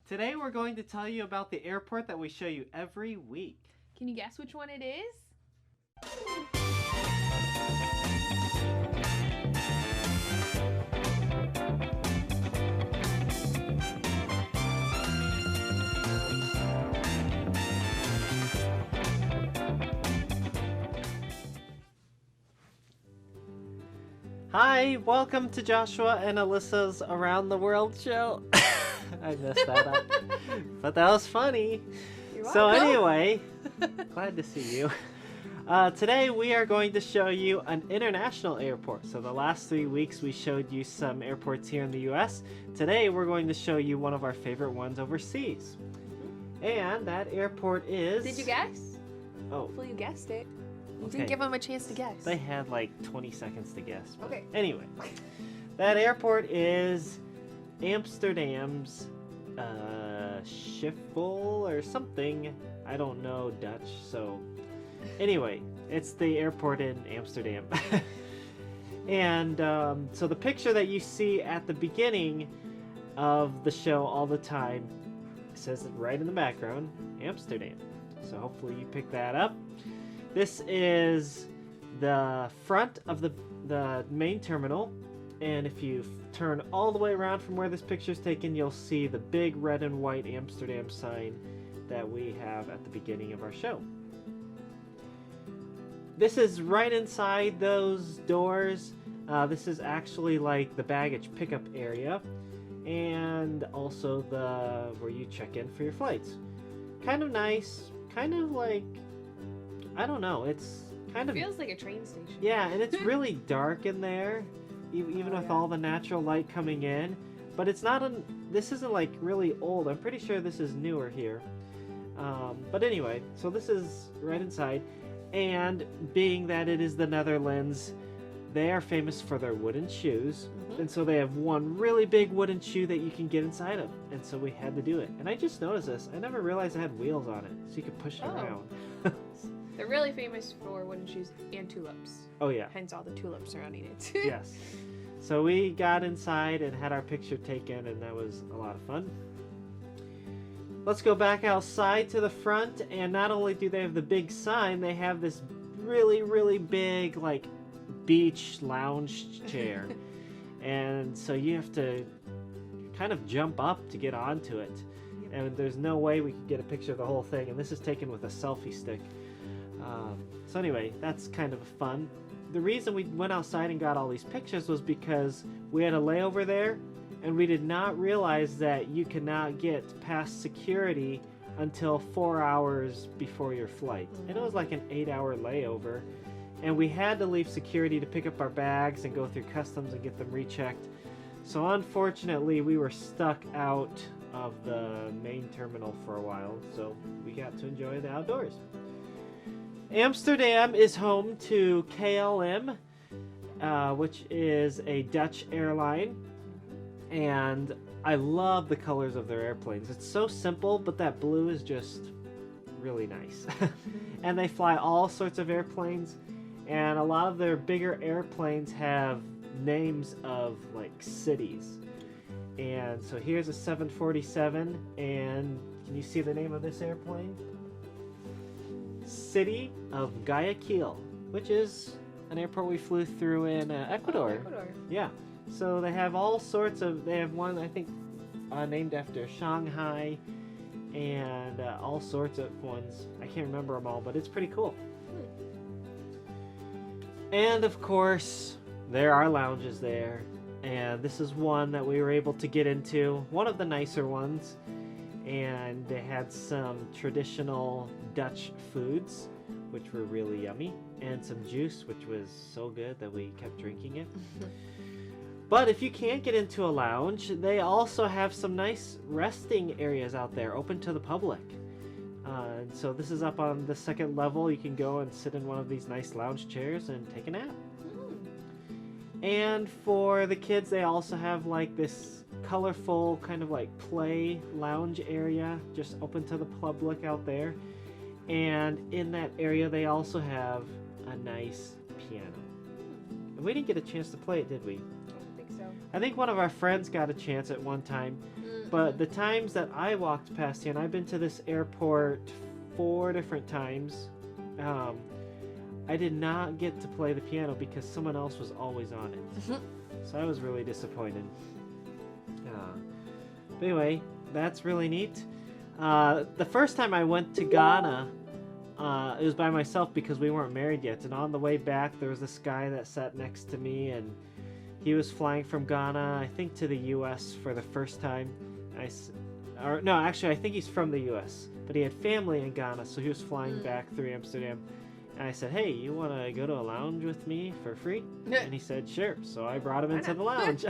Today we're going to tell you about the airport that we show you every week. Can you guess which one it is? Hi, welcome to Joshua and Alyssa's Around the World show. I messed that up, but that was funny. You're So welcome. anyway, glad to see you. Today we are going to show you an international airport. So the last 3 weeks we showed you some airports here in the US. Today we're going to show you one of our favorite ones overseas. And that airport is... Did you guess? Oh, Hopefully you guessed it. You Okay. didn't give them a chance to guess. they had like 20 seconds to guess. But Okay. Anyway, that is Amsterdam's Schiphol or something. I don't know Dutch, so anyway, it's the airport in Amsterdam. And so the picture that you see at the beginning of the show all the time says it right in the background, Amsterdam. So hopefully you pick that up. This is the front of the main terminal, and if you turn all the way around from where this picture is taken, you'll see the big red and white Amsterdam sign that we have at the beginning of our show. This is right inside those doors. This is actually like the baggage pickup area, and also where you check in for your flights. Kind of nice, kind of like, I don't know, it's kind of... Feels like a train station. Yeah, and it's really dark in there, even with all the natural light coming in. But it's not this isn't like really old. I'm pretty sure this is newer here. But anyway, so this is right inside. And being that it is the Netherlands, they are famous for their wooden shoes. And so they have one really big wooden shoe that you can get inside of. And so we had to do it. And I just noticed this. I never realized it had wheels on it, so you could push it around. They're really famous for wooden shoes and tulips. Oh, yeah. Hence all the tulips surrounding it. Yes. So we got inside and had our picture taken, and that was a lot of fun. Let's go back outside to the front, and not only do they have the big sign, they have this really, really big, like, beach lounge chair. And so you have to kind of jump up to get onto it. And there's no way we could get a picture of the whole thing, and this is taken with a selfie stick. So anyway, that's kind of fun. The reason we went outside and got all these pictures was because we had a layover there, and we did not realize that you cannot get past security until 4 hours before your flight. And it was like an 8-hour layover, and we had to leave security to pick up our bags and go through customs and get them rechecked. So unfortunately, we were stuck out of the main terminal for a while, so we got to enjoy the outdoors. Amsterdam is home to KLM, which is a Dutch airline, and I love the colors of their airplanes. It's so simple, but that blue is just really nice. And they fly all sorts of airplanes, and a lot of their bigger airplanes have names of like cities. And so here's a 747, and can you see the name of this airplane? City of Guayaquil, which is an airport we flew through in Ecuador. Oh, Ecuador. Yeah. So they have all sorts of, they have one, I think, named after Shanghai, and all sorts of ones. I can't remember them all, but it's pretty cool. And of course, there are lounges there. And this is one that we were able to get into, one of the nicer ones. And they had some traditional Dutch foods, which were really yummy, and some juice, which was so good that we kept drinking it. But if you can't get into a lounge, they also have some nice resting areas out there, open to the public. And so this is up on the second level. You can go and sit in one of these nice lounge chairs and take a nap. And for the kids, they also have like this colorful kind of like play lounge area just open to the public out there. And in that area, they also have a nice piano. And we didn't get a chance to play it, did we? I don't think so. I think one of our friends got a chance at one time. But the times that I walked past here, and I've been to this airport 4 different times, I did not get to play the piano because someone else was always on it. So I was really disappointed. But anyway, that's really neat. The first time I went to Ghana, it was by myself because we weren't married yet. And on the way back, there was this guy that sat next to me, and he was flying from Ghana, I think, to the U.S. for the first time. I think he's from the U.S., but he had family in Ghana, so he was flying back through Amsterdam. And I said, hey, you want to go to a lounge with me for free? And he said, sure. So I brought him into the lounge.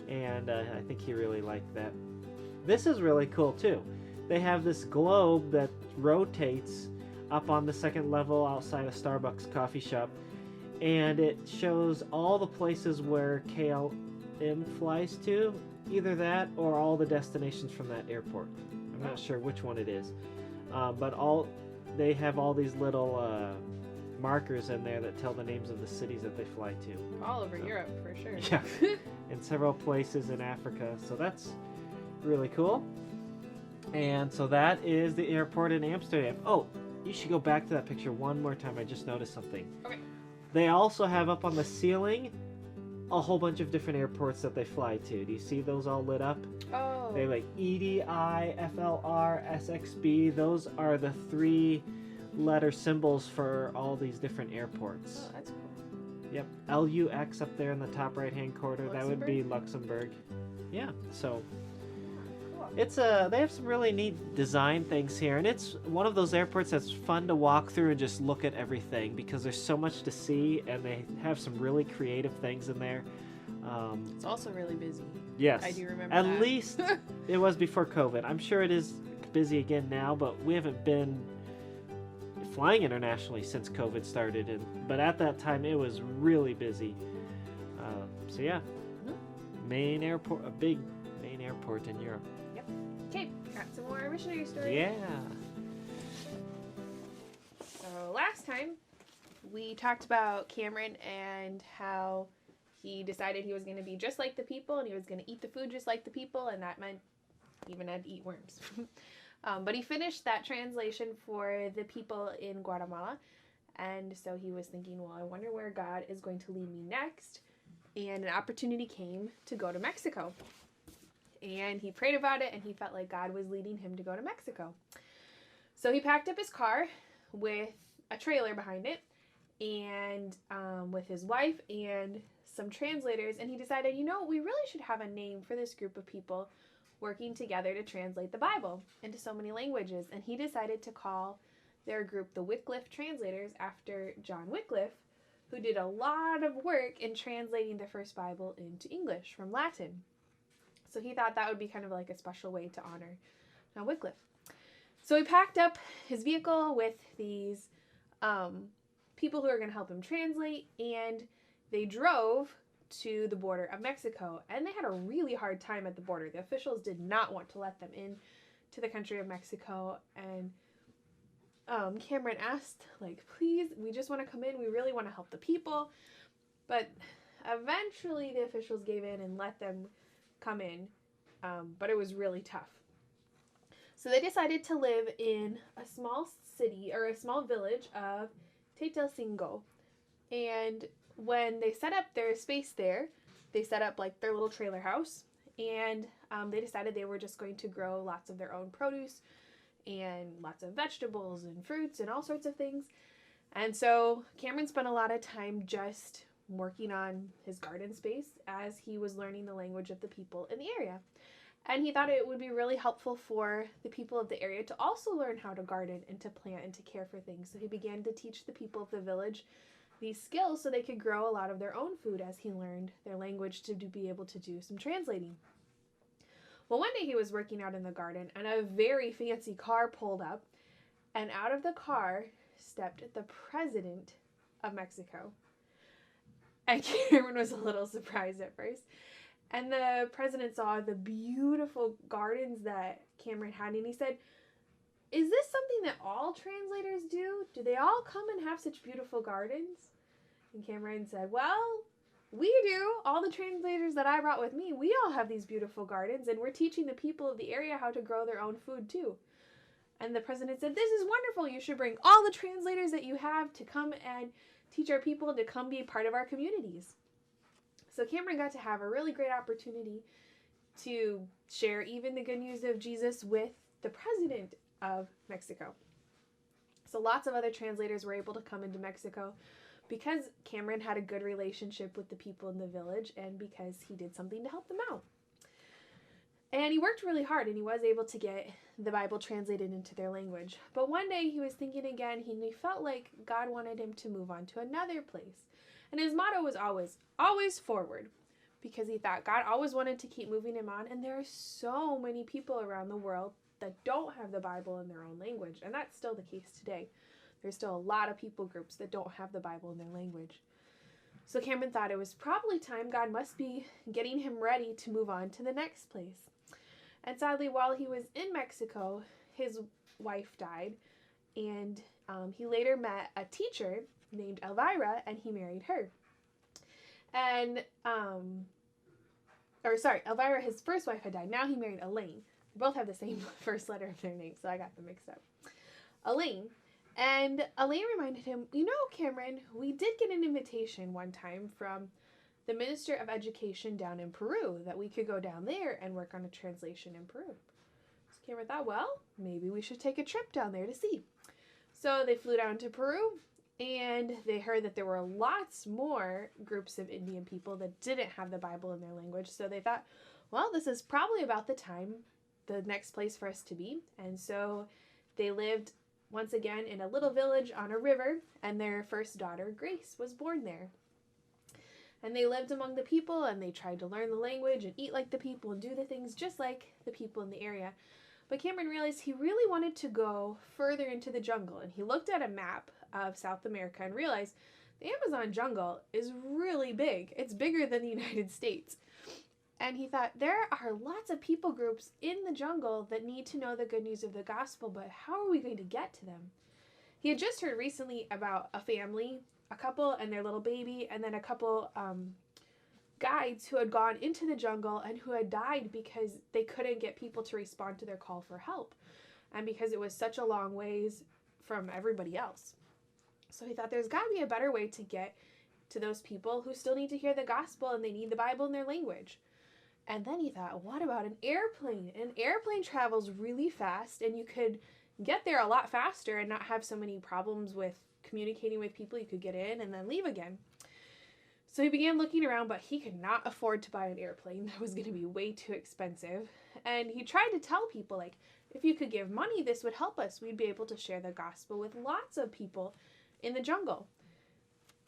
And I think he really liked that. This is really cool, too. They have this globe that rotates up on the second level outside a Starbucks coffee shop. And it shows all the places where KLM flies to. Either that or all the destinations from that airport. I'm not sure which one it is. But they have all these little markers in there that tell the names of the cities that they fly to. All over Europe, for sure. Yeah, in several places in Africa. So that's really cool. And so that is the airport in Amsterdam. Oh, you should go back to that picture one more time. I just noticed something. Okay. They also have up on the ceiling a whole bunch of different airports that they fly to. Do you see those all lit up? Oh. They have like EDI, FLR, SXB. Those are the 3-letter symbols for all these different airports. Oh, that's cool. Yep. LUX up there in the top right-hand corner. That would be Luxembourg. Yeah. So it's they have some really neat design things here, and it's one of those airports that's fun to walk through and just look at everything because there's so much to see, and they have some really creative things in there. It's also really busy. Yes, I do remember at that. least it was before COVID. I'm sure it is busy again now, but we haven't been flying internationally since COVID started, but at that time it was really busy. So yeah, main airport, a big main airport in Europe. Okay, got some more missionary stories. Yeah. So last time we talked about Cameron and how he decided he was going to be just like the people and he was going to eat the food just like the people, and that meant he even had to eat worms. But he finished that translation for the people in Guatemala, and so he was thinking, well, I wonder where God is going to lead me next, and an opportunity came to go to Mexico. And he prayed about it, and he felt like God was leading him to go to Mexico. So he packed up his car with a trailer behind it, and with his wife and some translators, and he decided, we really should have a name for this group of people working together to translate the Bible into so many languages. And he decided to call their group the Wycliffe Translators after John Wycliffe, who did a lot of work in translating the first Bible into English from Latin. So he thought that would be kind of like a special way to honor John Wycliffe. So he packed up his vehicle with these people who are going to help him translate, and they drove to the border of Mexico. And they had a really hard time at the border. The officials did not want to let them in to the country of Mexico. And Cameron asked, please, we just want to come in. We really want to help the people. But eventually the officials gave in and let them come in, but it was really tough. So they decided to live in a small city, or a small village of Tetelcingo. And when they set up their space there, they set up their little trailer house, and they decided they were just going to grow lots of their own produce and lots of vegetables and fruits and all sorts of things. And so Cameron spent a lot of time just working on his garden space as he was learning the language of the people in the area. And he thought it would be really helpful for the people of the area to also learn how to garden and to plant and to care for things. So he began to teach the people of the village these skills so they could grow a lot of their own food as he learned their language to be able to do some translating. Well, one day he was working out in the garden, and a very fancy car pulled up, and out of the car stepped the president of Mexico. And Cameron was a little surprised at first. And the president saw the beautiful gardens that Cameron had, and he said, is this something that all translators do? Do they all come and have such beautiful gardens? And Cameron said, well, we do. All the translators that I brought with me, we all have these beautiful gardens, and we're teaching the people of the area how to grow their own food too. And the president said, this is wonderful. You should bring all the translators that you have to come and teach our people, to come be part of our communities. So Cameron got to have a really great opportunity to share even the good news of Jesus with the president of Mexico. So lots of other translators were able to come into Mexico because Cameron had a good relationship with the people in the village and because he did something to help them out. And he worked really hard, and he was able to get the Bible translated into their language. But one day he was thinking again, he felt like God wanted him to move on to another place. And his motto was always forward, because he thought God always wanted to keep moving him on. And there are so many people around the world that don't have the Bible in their own language. And that's still the case today. There's still a lot of people groups that don't have the Bible in their language. So Cameron thought it was probably time God must be getting him ready to move on to the next place. And sadly, while he was in Mexico, his wife died, and he later met a teacher named Elvira, and he married her. And, Elvira, his first wife, had died. Now he married Elaine. They both have the same first letter of their name, so I got them mixed up. Elaine. And Elaine reminded him, Cameron, we did get an invitation one time from the Minister of Education down in Peru that we could go down there and work on a translation in Peru. So Cameron thought, well, maybe we should take a trip down there to see. So they flew down to Peru, and they heard that there were lots more groups of Indian people that didn't have the Bible in their language. So they thought, well, this is probably about the next place for us to be. And so they lived once again in a little village on a river, and their first daughter, Grace, was born there. And they lived among the people, and they tried to learn the language and eat like the people and do the things just like the people in the area. But Cameron realized he really wanted to go further into the jungle, and he looked at a map of South America and realized the Amazon jungle is really big. It's bigger than the United States. And he thought, there are lots of people groups in the jungle that need to know the good news of the gospel, but how are we going to get to them? He had just heard recently about a couple and their little baby, and then a couple guides who had gone into the jungle and who had died because they couldn't get people to respond to their call for help, and because it was such a long ways from everybody else. So he thought there's got to be a better way to get to those people who still need to hear the gospel and they need the Bible in their language. And then he thought, what about an airplane? An airplane travels really fast, and you could get there a lot faster and not have so many problems with communicating with people. You could get in and then leave again. So he began looking around, but he could not afford to buy an airplane. That was going to be way too expensive. And he tried to tell people, like, if you could give money, this would help us. We'd be able to share the gospel with lots of people in the jungle.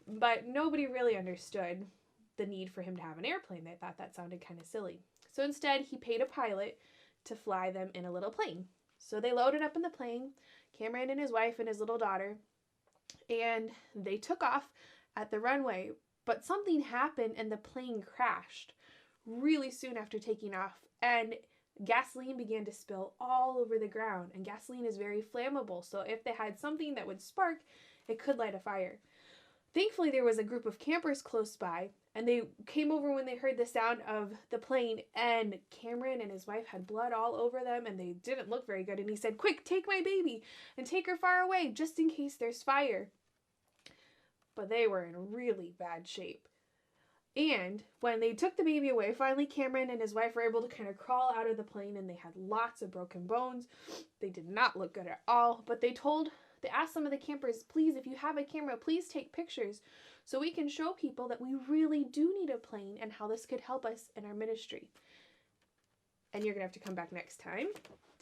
But nobody really understood the need for him to have an airplane. They thought that sounded kind of silly. So instead, he paid a pilot to fly them in a little plane. So they loaded up in the plane, Cameron and his wife and his little daughter, and they took off at the runway. But something happened and the plane crashed really soon after taking off, and gasoline began to spill all over the ground. And gasoline is very flammable, so if they had something that would spark, it could light a fire. Thankfully, there was a group of campers close by, and they came over when they heard the sound of the plane, and Cameron and his wife had blood all over them, and they didn't look very good. And he said, quick, take my baby and take her far away just in case there's fire. But they were in really bad shape. And when they took the baby away, finally Cameron and his wife were able to kind of crawl out of the plane, and they had lots of broken bones. They did not look good at all, but they asked some of the campers, please, if you have a camera, please take pictures so we can show people that we really do need a plane and how this could help us in our ministry. And you're going to have to come back next time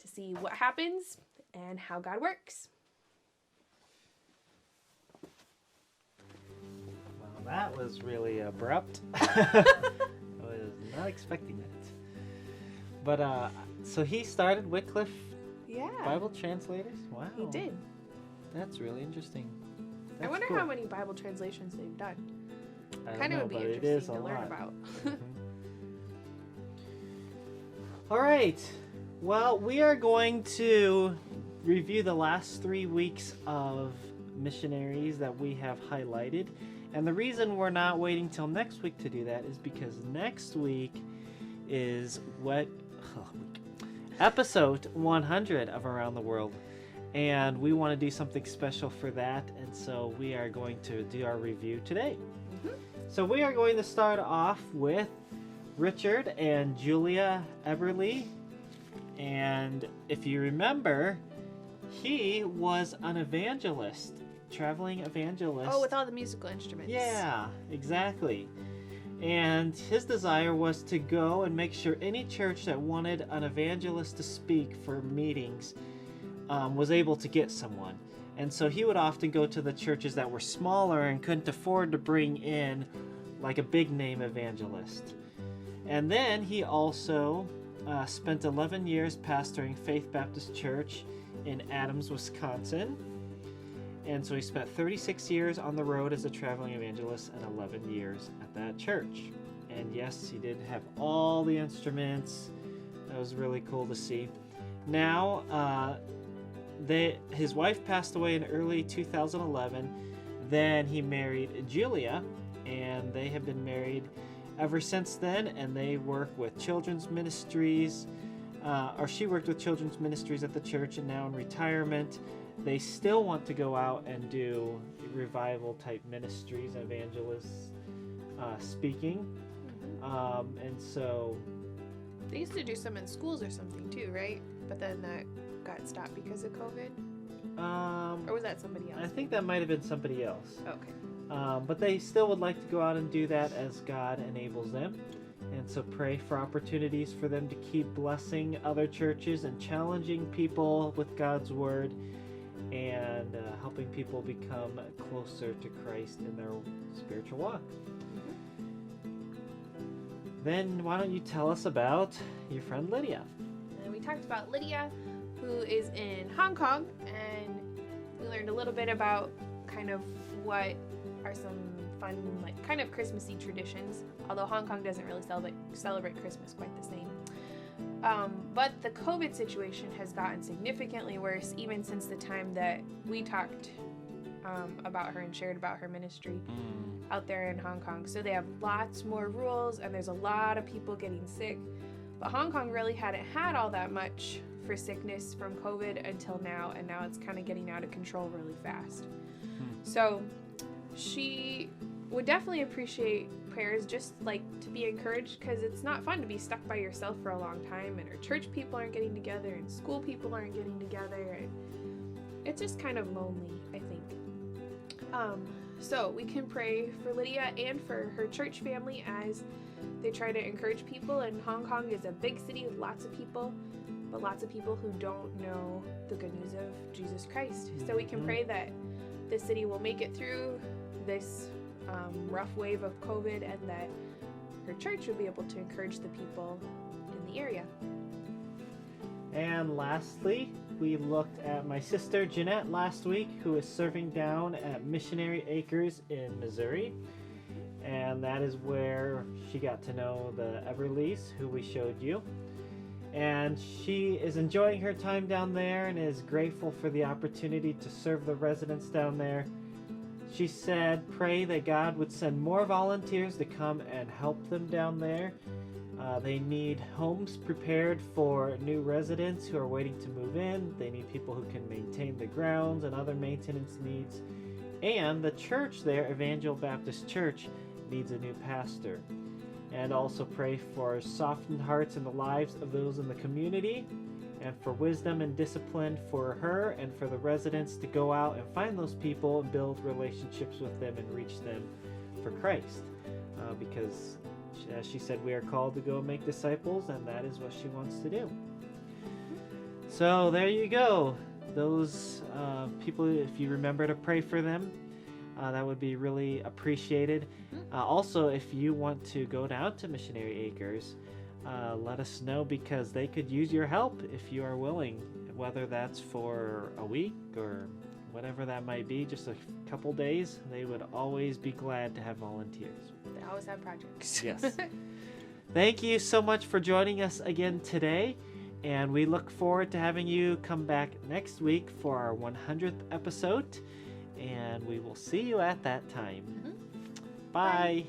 to see what happens and how God works. Well, that was really abrupt. I was not expecting that. But, so he started Wycliffe Bible translators? Wow. He did. That's really interesting. I wonder how many Bible translations they've done. Kind of would be interesting to learn about. All right. Well, we are going to review the last 3 weeks of missionaries that we have highlighted. And the reason we're not waiting till next week to do that is because next week is episode 100 of Around the World. And we want to do something special for that. And so we are going to do our review today. Mm-hmm. So we are going to start off with Richard and Julia Eberly. And if you remember, he was an evangelist, traveling evangelist. Oh, with all the musical instruments. Yeah, exactly. And his desire was to go and make sure any church that wanted an evangelist to speak for meetings was able to get someone. And so he would often go to the churches that were smaller and couldn't afford to bring in like a big name evangelist. And then he also spent 11 years pastoring Faith Baptist Church in Adams, Wisconsin. And so he spent 36 years on the road as a traveling evangelist and 11 years at that church. And yes, he did have all the instruments. That was really cool to see. Now, his wife passed away in early 2011. Then he married Julia, and they have been married ever since then. And they work with children's ministries, or she worked with children's ministries at the church, and now in retirement, they still want to go out and do revival type ministries, evangelists, speaking. And so they used to do some in schools or something too, right? But then that got stopped because of COVID. Or was that somebody else? I think that might have been somebody else. Okay. But they still would like to go out and do that as God enables them. And so pray for opportunities for them to keep blessing other churches and challenging people with God's word, and helping people become closer to Christ in their spiritual walk. Then why don't you tell us about your friend Lydia? And we talked about Lydia, who is in Hong Kong, and we learned a little bit about kind of what are some fun, like kind of Christmassy traditions, although Hong Kong doesn't really celebrate Christmas quite the same. But the COVID situation has gotten significantly worse even since the time that we talked about her and shared about her ministry out there in Hong Kong. So they have lots more rules, and there's a lot of people getting sick. But Hong Kong really hadn't had all that much for sickness from COVID until now, and now it's kind of getting out of control really fast. So she would definitely appreciate prayers, just like to be encouraged, because it's not fun to be stuck by yourself for a long time, and her church people aren't getting together, and school people aren't getting together, and it's just kind of lonely, I think. So we can pray for Lydia and for her church family as they try to encourage people. And Hong Kong is a big city with lots of people, but lots of people who don't know the good news of Jesus Christ. So we can pray that the city will make it through this rough wave of COVID, and that her church will be able to encourage the people in the area. And lastly, we looked at my sister Jeanette last week, who is serving down at Missionary Acres in Missouri. And that is where she got to know the Everleys, who we showed you. And she is enjoying her time down there and is grateful for the opportunity to serve the residents down there. She said, pray that God would send more volunteers to come and help them down there. They need homes prepared for new residents who are waiting to move in. They need people who can maintain the grounds and other maintenance needs. And the church there, Evangel Baptist Church, needs a new pastor. And also pray for softened hearts in the lives of those in the community, and for wisdom and discipline for her and for the residents to go out and find those people and build relationships with them and reach them for Christ. Because, as she said, we are called to go and make disciples, and that is what she wants to do. So there you go. Those people, if you remember to pray for them, that would be really appreciated. Also, if you want to go down to Missionary Acres, let us know, because they could use your help if you are willing, whether that's for a week or whatever that might be, just a couple days. They would always be glad to have volunteers. They always have projects. Yes. Thank you so much for joining us again today, and we look forward to having you come back next week for our 100th episode, and we will see you at that time. Bye.